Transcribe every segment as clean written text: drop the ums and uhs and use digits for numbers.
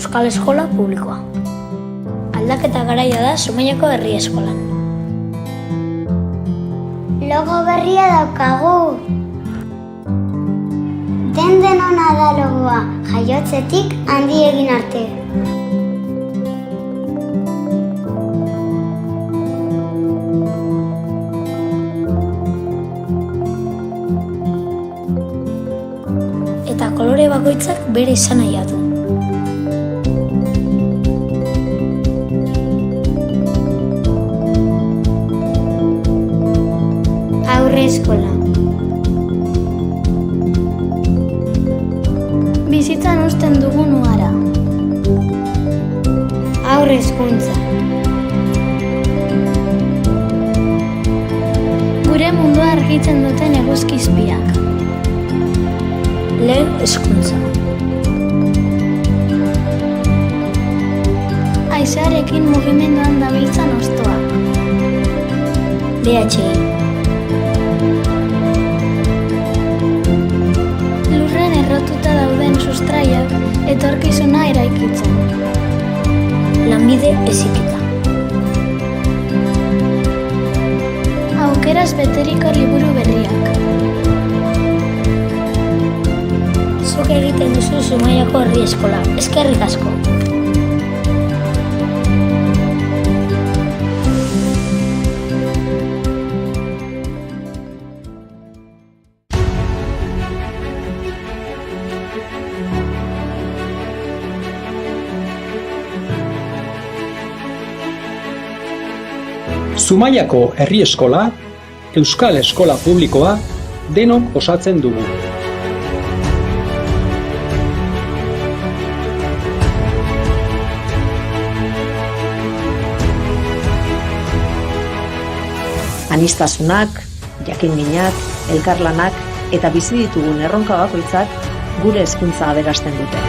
Euskal Eskola Publikoa. Aldaketa garaia da Zumaiako Herri Eskolan. Logo berria daukagu. Den-denona da logoa, jaiotzetik handi egin arte. Eta kolore bakoitzak bere izanahia du. Aurre eskola. Bizitzan uzten dugun ugara. Aurre hezkuntza. Gure mundua argitzen duten eguzki-izpiak. Lehen hezkuntza. Haizearekin mugimenduan dabiltzan hostoak. BHI. Lurren errotuta dauden sustraiak etorkizuna eraikitzen. Lanbide heziketa. Aukeraz beteriko liburu berriak. Zuk egiten duzu Zumaiako Herri Eskola. Eskerrik asko. Zumaiako Herri Eskola, Euskal Eskola Publikoa, denok osatzen dugu. Aniztasunak, jakinminak, elkarlanak eta bizi ditugun erronka bakoitzak gure hezkuntza aberasten dute.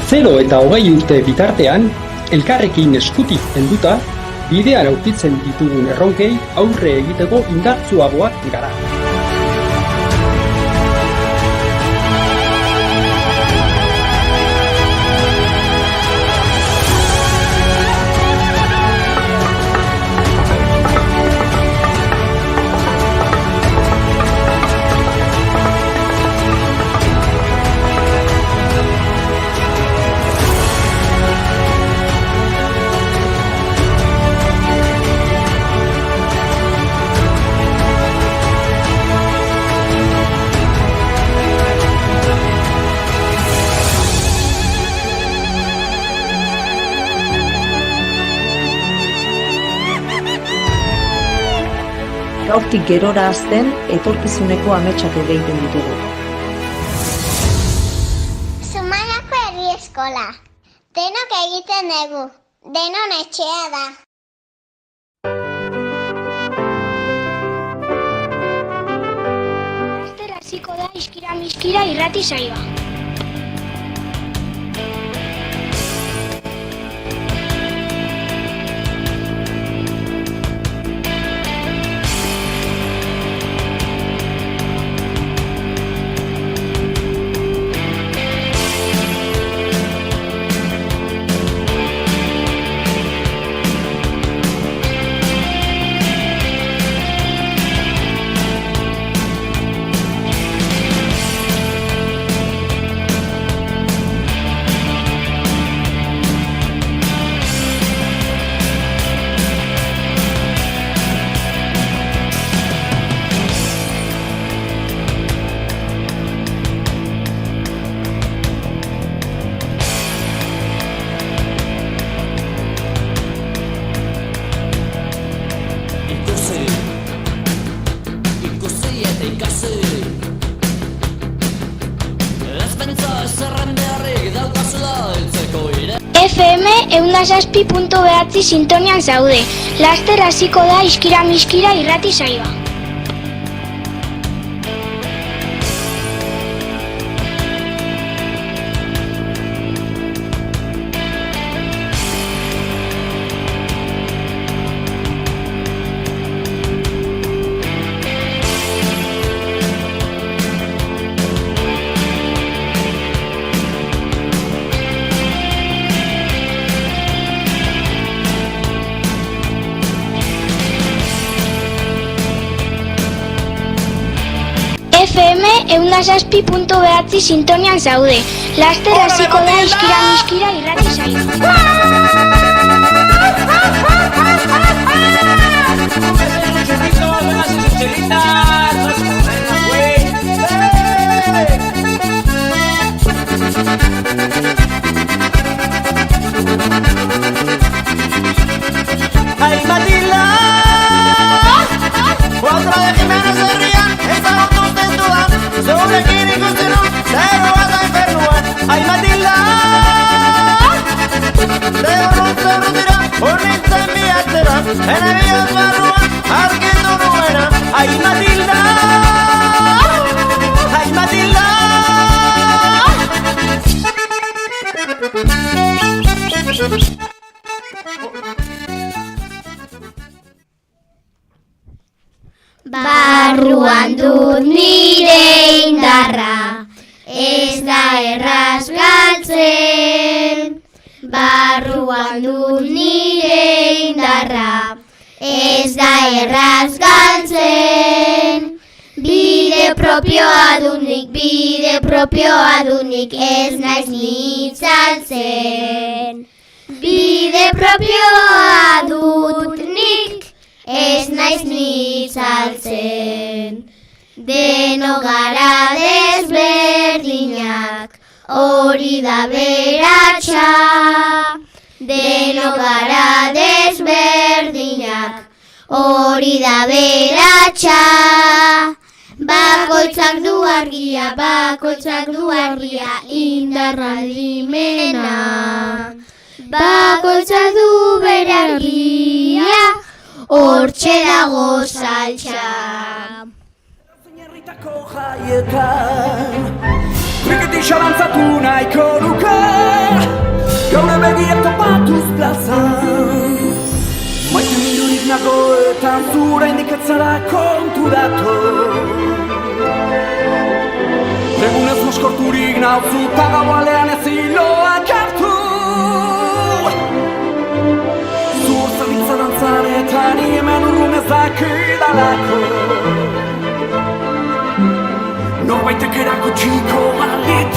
Zero eta 20 urte bitartean, elkarrekin eskutik helduta, bidean aurkitzen ditugun erronkei aurre egiteko indartsuagoak gara. Gaurtik gerora hazten etorkizuneko ametsak egiten ditugu. Zumaiako Herri Eskola. Denok egiten dugu. Denon etxea da. Laster hasiko da Iskira-miskira irrati saioa. FM 106.9 sintonian zaude. Laster hasiko da Iskira-miskira irrati saioa. 106.9 sintonian zaude. Laster hasiko da iskira irrati saioa. Ay, Matilda, otra de Jiménez de Rían, estamos contentuan, sobre quién y continuo, cero vas a enfermar. Ay, Matilda, de horror se retira, por mi enviátela, en el día es barruan, arquito no era. Ay, Matilda, ay, Matilda. Barruan dut nire indarra, ez da erraz galtzen. Barruan dut nire indarra, ez da erraz galtzen. Bide propioa dut nik ez naiz nitzaltzen. Bide propioa dut nik ez naiz nitzaltzen. Deno gara desberdinak, hori da beratxa. Deno gara desberdinak, hori da beratxa. Bakoitzak du argia, indarra dimena. Bakoitzak du bere argia, hortxe dago saltxa. Herritako jaietan, kriketin xalantzatu nahiko nuke, gaur begiak topatuz plazan. Maite minurik nago eta zura indiketzara konturatu. Egunez moskorturik nauzu eta gaualean ez hiloak hartu. Zur zabitza dantzaretan hemen urrun ez dakidalako. Norbaitek erakutsiko balit.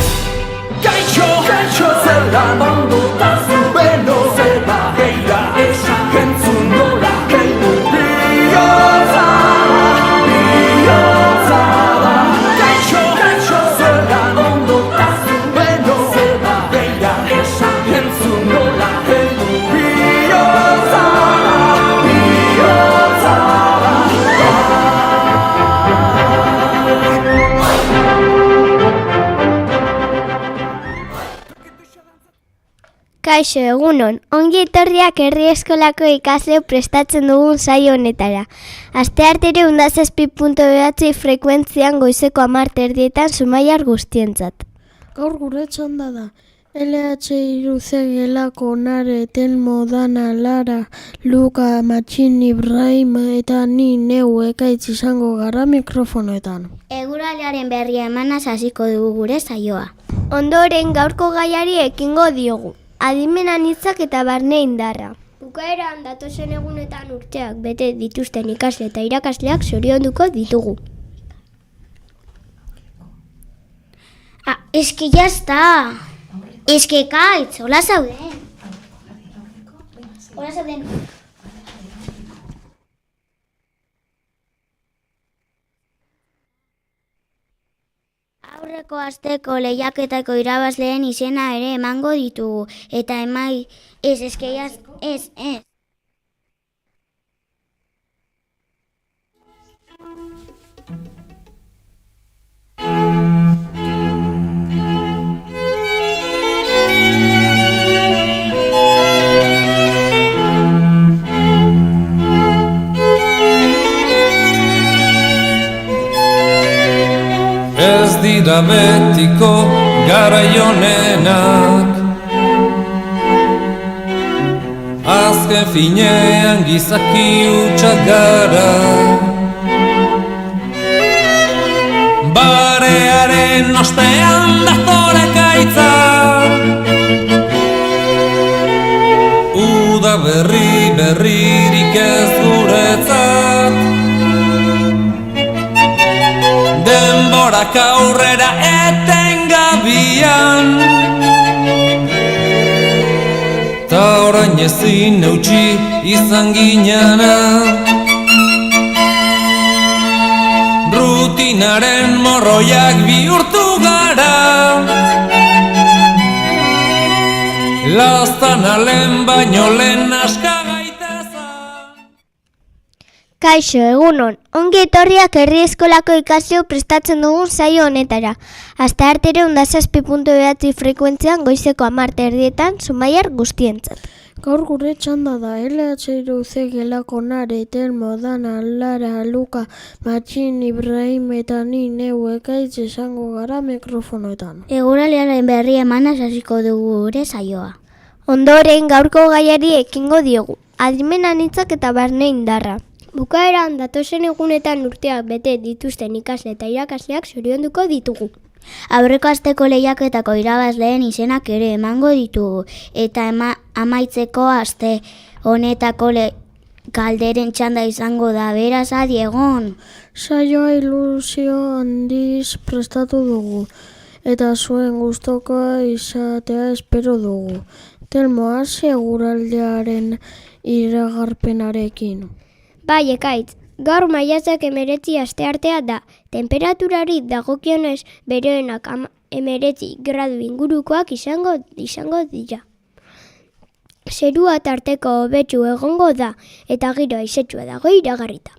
Gaixo, zelan ondutazu beno, zeba geira esan entzun nola gehiu bihotza da. Gaixo, zelan ondutazu beno, zeba geira esan entzun nola gehiu bihotza da. Kaixo, egunon, ongi etorriak herri eskolako ikasle prestatzen dugun saio honetara. Asteartero 106.9 frekuentzian goizeko 10:00 Zumaiar guztientzat. Gaur gure txanda da. LH3 gelako Nare, Telmo, Dana, Lara, Luka, Matxin, Ibrahim eta ni neu ekaitz izango gara mikrofonoetan. Eguraldiaren berria emanaz hasiko dugu gure saioa. Ondoren gaurko gaiari ekingo diogu. Adimenan hitzak eta barne indarra. Bukaeran datozen egunetan urteak bete dituzten ikasle eta irakasleak zorionduko ditugu. Eski jazta. Eski kaitz, hola zaude. Hola zauden. Aurreko asteko lehiaketako irabazleen izena ere emango ditugu. Eta ez. Ez dira betiko garaionenak, azken finean gizaki hutsak gara. Barearen ostean dazore gaitza, uda berririk ez guretzat. Denborak Gogoak aurrera etengabian Ta orain ezin eutxi izan ginana Rutinaren morroiak bihurtu gara Lastan alen baino lehen aska gaitezan Kaixo, egunon. Ongi etorriak herri eskolako ikasleo prestatzen dugun saio honetara. Asteartero 107.9 frekuentzian goizeko 10:00 Zumaiar guztientzat. Gaur gure txanda da, LH3C gelako Nare, Telmo, Dana, Lara, Luka, Matxin, Ibrahim eta ni neu ekaitz esango gara mikrofonoetan. Eguraldiaren berri emanaz hasiko dugu gure saioa. Ondoren gaurko gaiari ekingo diogu. Adimen anitzak eta barne indarra. Bukaeran datozen egunetan urteak bete dituzten ikasle eta irakasleak zorionduko ditugu. Aurreko asteko lehiaketako irabazleen izenak ere emango ditugu eta amaitzeko aste honetako galderen txanda izango da, beraz adi egon. Saioa ilusio handiz prestatu dugu eta zuen gustokoa izatea espero dugu. Telmo, hasi eguraldiaren iragarpenarekin. Bai, ekaitz, gaur maiatzak 19 asteartea da. Temperaturari dagokionez beroenak 19 gradu ingurukoak izango dira. Zerua tarteko hobetsu egongo da eta giro haizetsua dago iragarrita.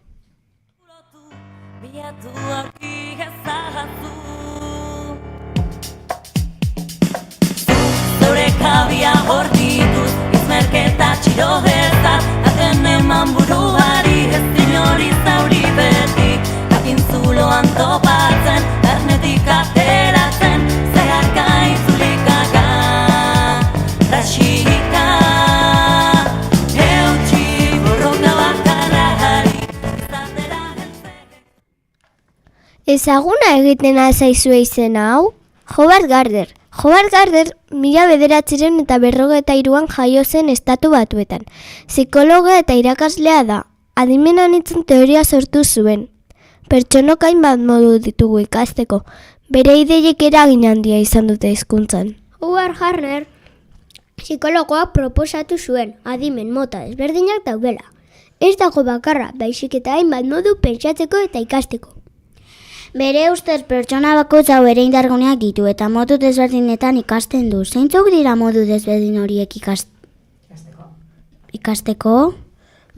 Zure kabia hor dituz, izmerketa txirogetak, aten eman buruari ez dinori zauri beti, kapintzuloan topatzen, ernetik ateratzen, zeharka itzulikaka, rasika, eutxi borroka bakarrari, izatera heltzeke. Ezaguna egiten azaizue izen hau? Howard Gardner. Howard Gardner 1953an jaio zen Estatu Batuetan. Psikologa eta irakaslea da. Adimen anitzen teoria sortu zuen. Pertsonok hainbat modu ditugu ikasteko. Bere ideiek eragin handia izan dute hizkuntzan. Howard Gardner psikologoak proposatu zuen adimen mota ezberdinak daudela. Ez dago bakarra, baizik eta hainbat modu pentsatzeko eta ikasteko. Bere ustez pertsona bakoitza bere indarguneak ditu eta modu desberdinetan ikasten du. Zeintzuk dira modu desberdin horiek ikasteko?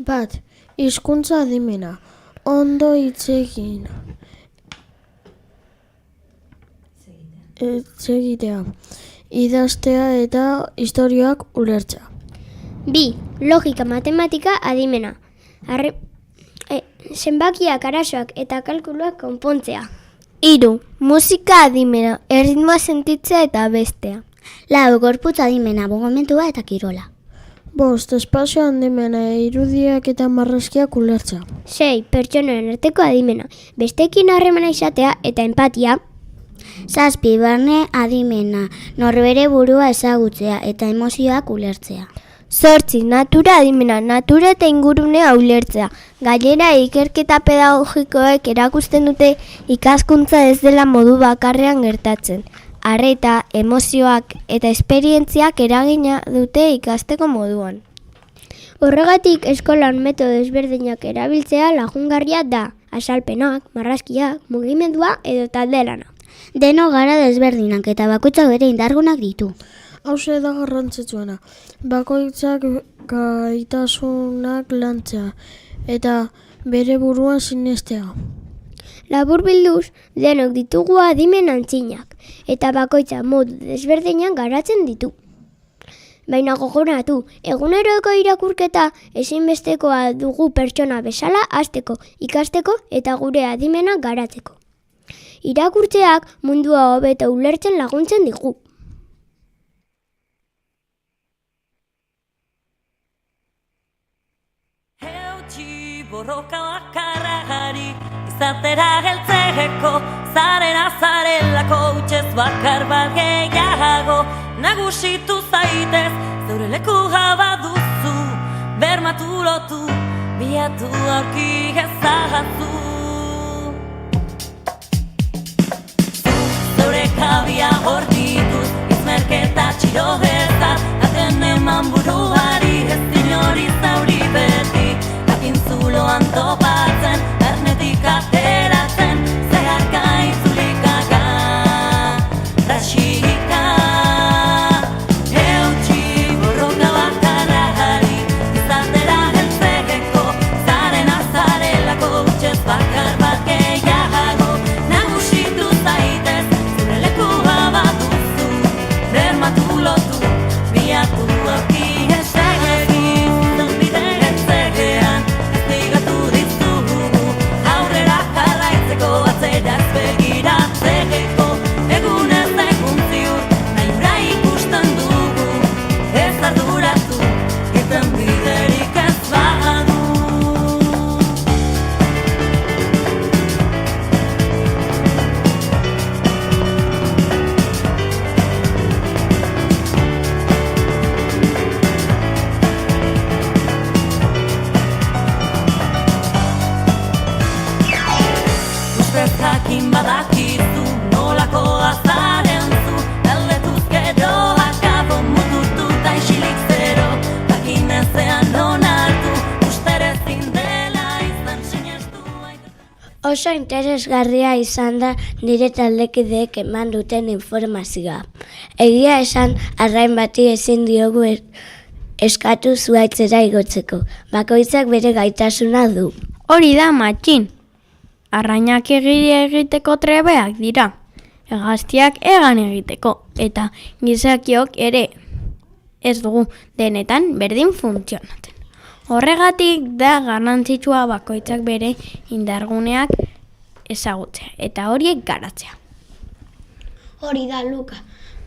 Bat, hizkuntza adimena, ondo hitz egitea, idaztea eta istorioak ulertzea. Bi, logika matematika adimena. Zenbakiak, arazoak eta kalkuluak konpontzea. 3. Musika adimena, erritmoa sentitzea eta bestea. 4. Gorputz adimena, mugimentua eta kirola. 5. Espazio adimena, irudiak eta marrazkiak ulertzea. 6. Pertsonen arteko adimena, besteekin harremana izatea eta empatia. 7. Barne adimena, norbere burua ezagutzea eta emozioak ulertzea. 8. Natura adimena, natura eta ingurunea ulertzea. Gainera, ikerketa pedagogikoek erakusten dute ikaskuntza ez dela modu bakarrean gertatzen. Arreta, emozioak eta esperientziak eragina dute ikasteko moduan. Horregatik eskolan metodo ezberdinak erabiltzea lagungarria da. Azalpenak, marrazkiak, mugimendua edo talde lana. Deno gara desberdinak eta bakoitzak bere indargunak ditu. Hauze da garrantzitsuena, bakoitzak gaitasunak lantzea eta bere buruan sinestea. Laburbilduz, denok ditugu adimen antzinak eta bakoitza modu desberdinak garatzen ditu. Baina gogoratu, eguneroko irakurketa ezinbestekoa dugu pertsona bezala hasteko, ikasteko eta gure adimenak garatzeko. Irakurtzeak mundua hobeto ulertzen laguntzen digu. Borroka bakarragari, izatera heltzeko, zarena zarelako utxez bakar bat gehiago, nagusitu zaitez, zeure leku gaba duzu, bermatu lotu, bilatu aurki ezagatzu. berriro ezat aten eman buruari ez inori zauri beti jakin zuloan topatzen ernetik ateratzen zeharka itzulikaka rasika eutxi borroka bakarrari izatera heltzeko zaren azarelako utxez bakar bat gehiago nagusitu zaitez zure lekua baduzu bermatu lotu biatu aurki esegin zonbide etzegean eztigatu dizugu aurrera jarraitzeko atzera ez begiratzeko egunez egun ziur nahiura ikusten dugu ez arduratu irten biderik ez badu. Ustez jakin badakizu nolako azaren zu Galdetuz gero akabo mutututa isilik zero Jakin ezean onartu usterezin dela izan sinestu Oso interesgarria izan da nire taldekideek eman duten informazioa. Egia esan, arrain bati ezin diogu eskatu zuhaitzera igotzeko. Bakoitzak bere gaitasuna du. Hori da, matxin. Arrainak egiteko trebeak dira. Hegaztiak egan egiteko. Eta gizakiok ere ez dugu denetan berdin funtzionatzen. Horregatik da garrantzitsua bakoitzak bere indarguneak ezagutzea eta horiek garatzea. Hori da, Luka.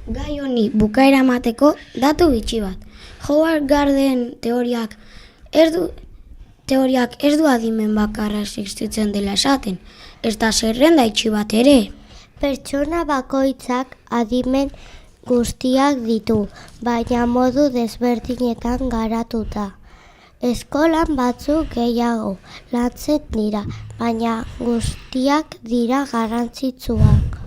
Gai honi bukaera emateko datu bitxi bat. Howard Garden teoriak ez du adimen bakarra existitzen dela esaten. Ez da zerrenda itxi bat ere. Pertsona bakoitzak adimen guztiak ditu, baina modu desberdinetan garatuta. Eskolan batzuk gehiago lantzen dira, baina guztiak dira garrantzitsuak.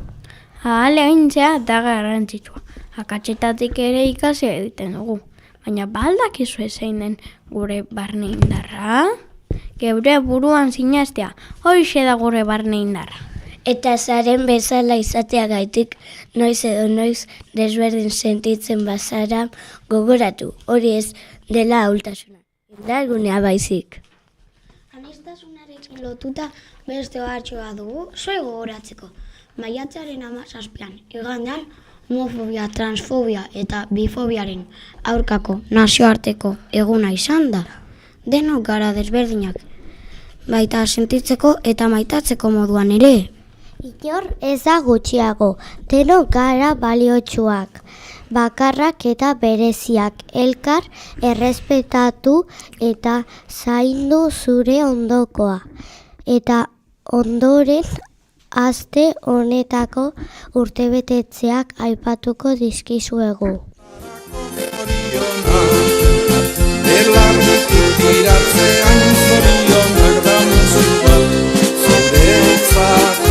Ahalegintzea da garrantzitsua. Akatsetatik ere ikasi egiten dugu. Baina baldakizu zein den gure barne indarra? Geure buruan sinastea, horixe da gure barne indarra. Eta zaren bezala izateagaitik noiz edo noiz desberdin sentitzen bazara gogoratu, hori ez dela ahultasuna. Indargunea baizik. Aniztasunarekin lotuta beste batxoa dugu, zoi gogoratzeko. Maiatzaren 17an, igandean, homofobia, transfobia eta bifobiaren aurkako nazioarteko eguna izan da. Denok gara desberdinak, baita sentitzeko eta maitatzeko moduan ere. Inor ez da gutxiago, denok gara baliotsuak, bakarrak eta bereziak, elkar errespetatu eta zaindu zure ondokoa. Eta ondoren aste honetako urtebetetzeak aipatuko dizkizuegu. Belarritik tiratzean zorionak damuzu zuretzako.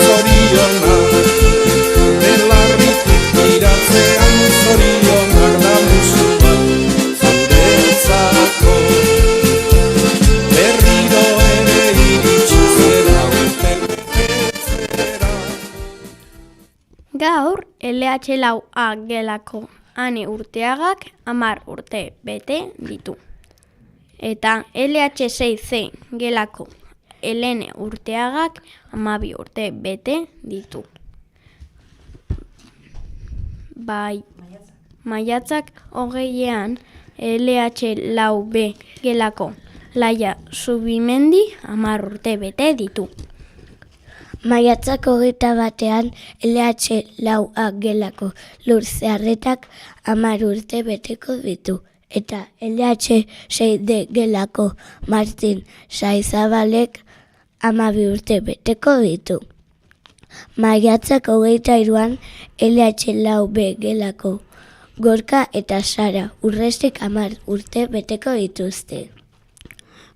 Zorionak, belarritik tiratzean zorionak damuzu zuretzako. Berriro ere iritsi zera urtebetetzera. Gaur, LH4A gelako Ane Urteagak 10 urte bete ditu. Eta LH6C gelako Elene Urteagak 12 urte bete ditu. Bai, maiatzak 20ean LH4B gelako Laia Zubimendi 10 urte bete ditu. Maiatzak 21ean LH4A gelako Lur Zeharretak 10 urte beteko ditu. Eta LH6D gelako Martin Saizabalek 12 urte beteko ditu. Maiatzak 23ean LH4B gelako Gorka eta Sara Urrestik 10 urte beteko dituzte.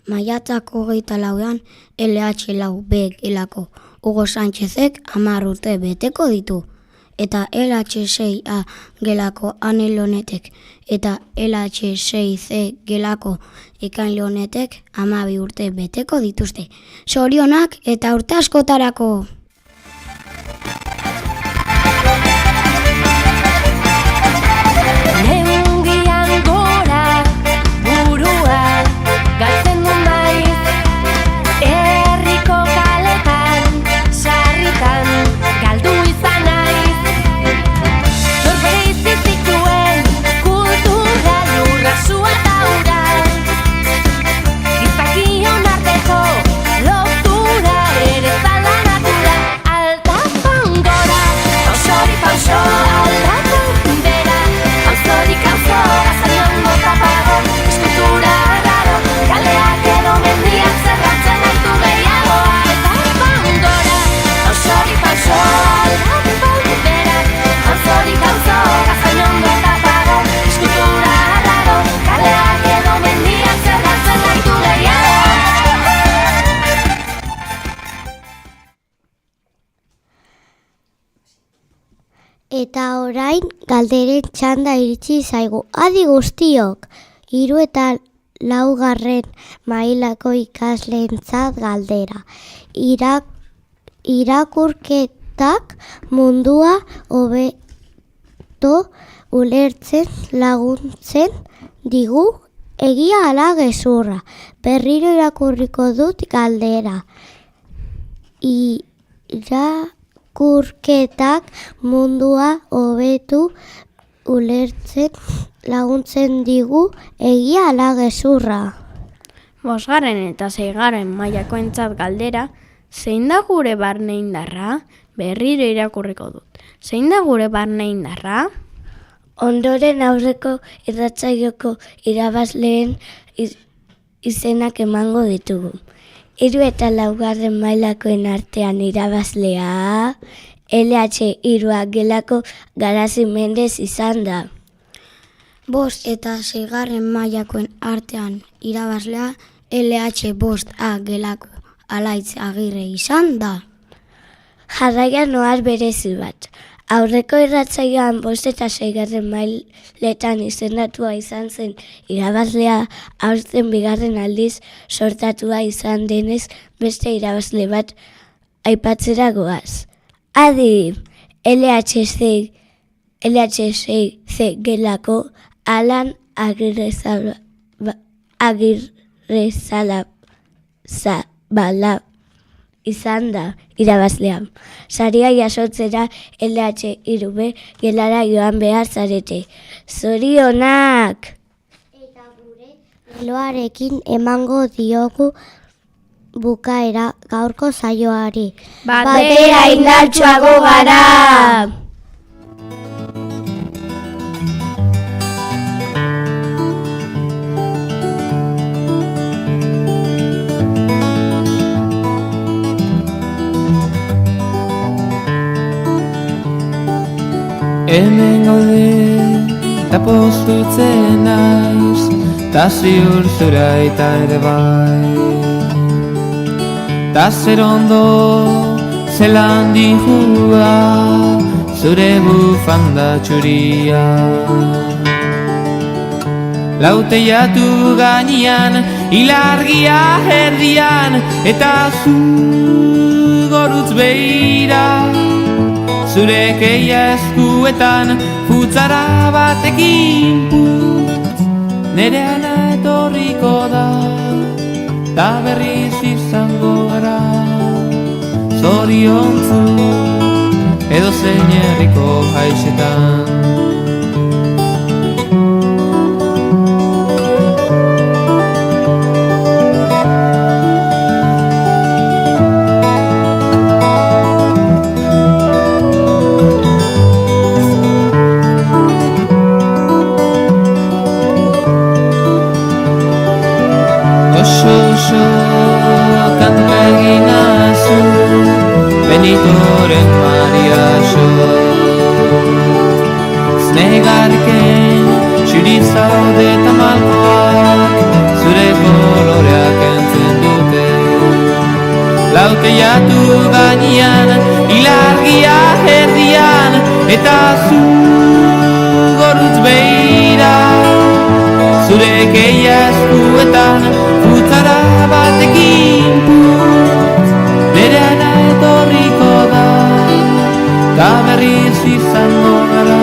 Maiatzak 24ean LH4B gelako Hugo Sánchezek 10 urte beteko ditu. Eta LH6A gelako Ane Lonetek eta LH6C gelako Ekain Lonetek 12 urte beteko dituzte. Zorionak eta urte askotarako! Neungian gora burua galtzen du maiz, herriko kaletan, sarritan, galdu izan naiz. Norbere izi zituen kultura lurra sua eta ura, gizakion arteko lotura ere zala natura. Aldapan gora, pausori pauso, aldapan bera, pausorik auzo, gazanion mota pago, eskultura raro, kaleak edo mendiak zerratzen aitu gehiago. Aldapan gora, pausori pauso, aldapan bera, pausorik auzo, gazanion mota pago, eskultura raro, kaleak edo mendiak zerratzen aitu gehiago. Eta orain galderen txanda iritsi zaigu. Adi guztiok, 3 eta 4. mailako ikasleentzat galdera. Irakurketak mundua hobeto ulertzen laguntzen digu, egia ala gezurra. Berriro irakurriko dut galdera. Irakurketak mundua hobetu ulertzen laguntzen digu, egia ala gezurra. 5. eta 6. mailakoentzat galdera, zein da gure barne indarra? Berriro irakurriko dut. Zein da gure barne indarra? Ondoren aurreko irratsaioko irabazleen izenak emango ditugu. 3 eta 4. mailakoen artean irabazlea LH3A gelako Garazi Mendez izan da. 5 eta 6. mailakoen artean irabazlea LH5A gelako Alaitz Agirre izan da. Jarraian ohar berezi bat. Aurreko irratsaioan 5 eta 6. mailetan izendatua izan zen irabazlea, aurten 2. aldiz sortatua izan denez beste irabazle bat aipatzera goaz. Adi, LH6C gelako Alan Agirrezabala izan da irabazlea. Saria jasotzera LH3B gelara joan behar zarete. Zorionak! Eta gure leloarekin emango diogu bukaera gaurko saioari. Batera indartsuago gara! Hemen gaude, eta postutzen naiz, ta ziur zura eta ere bai. Ta zer ondo, zelan dihua, zure bufanda txuria. Lauteiatu gainean, ilargia erdian, eta zu gorutz behira. Zure keia eskuetan, futzara batekin putz, nere ana etorriko da, ta berriz izango gara. Zoriontzu, edo zein herriko haixetan. Kanta egin azu, Benitoren Maria so. Lauteiatu gainean, ilargia erdian, eta zu gorutz beira. Zure keia eskuetan, futzara batekin putz, bereana etorriko da, ta berriz izango gara,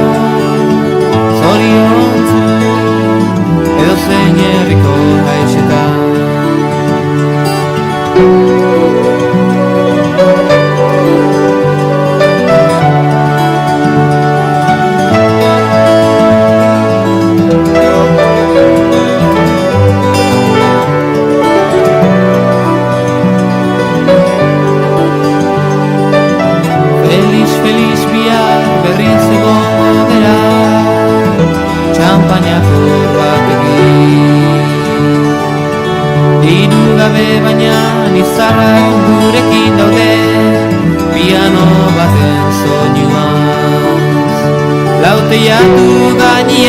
zoriontzu, edo zein herriko haixetan. Feliz bihar berriz egongo dira, txampainako batekin. Diru gabe baina izarrak gurekin daude, piano baten soinuaz. Lauteiatu gainean